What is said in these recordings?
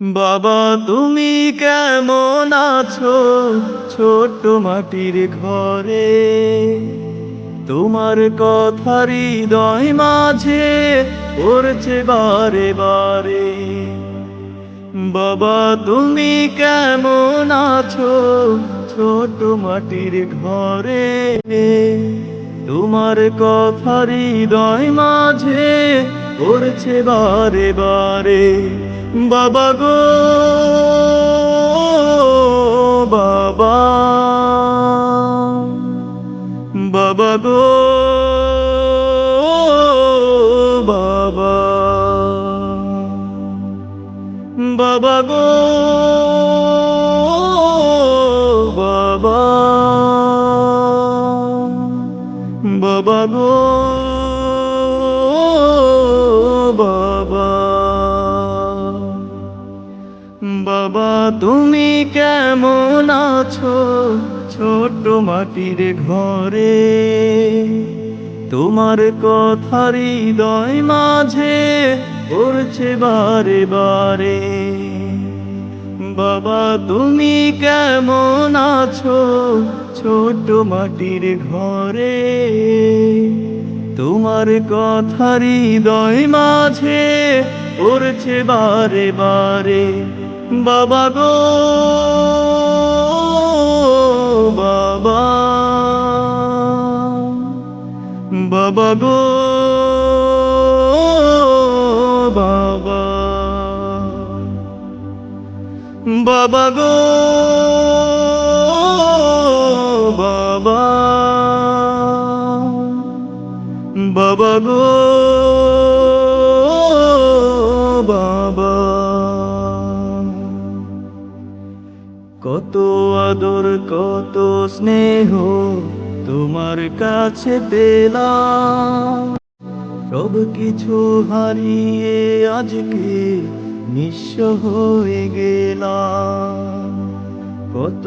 বাবা তুমি কেমন আছো ছোট্ট মাটির ঘরে? তোমার কথা হৃদয় মাঝে পড়ছে বারে বারে। বাবা তুমি কেমন আছো ছোট মাটির ঘরে? তোমার কথা হৃদয় মাঝে পড়ছে বারে বারে। বাবা গো বাবা, বাবা গো বাবা, বাবা গো বাবা, বাবা গো বাবা। বাবা তুমি কেমন আছো ছোট্ট মাটির ঘরে? তোমার কথা হৃদয় মাঝে পড়ছে বারে বারে। বাবা তুমি কেমন আছো ছোট্ট মাটির ঘরে? তোমার কথা হৃদয় মাঝে পড়ছে বারে বারে। বাবা গো বাবা, বাবা গো বাবা, বাবা গো বাবা, বাবা গো বাবা। কত আদর কত স্নেহ তোমার কাছে পেলাম, সব কিছু হারিয়ে আজকে নিঃস্ব হয়ে গেলাম। কত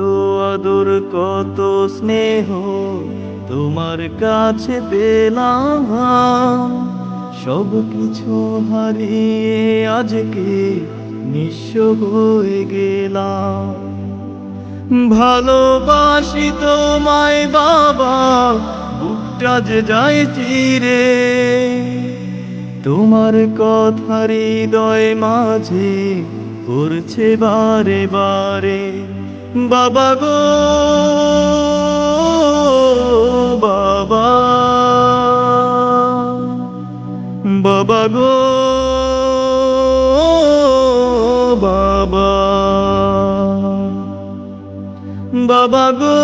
আদর কত স্নেহ তোমার কাছে পেলাম, সব কিছু হারিয়ে আজকে নিঃস্ব হয়ে গেলাম। ভালোবাসি তোমায় বাবা, বুকটা যে যায় চিরে। তোমার কথা হৃদয় মাঝে পড়ছে বারে বারে। বাবা গো বাবা, বাবা গো বাবা, বাবা গো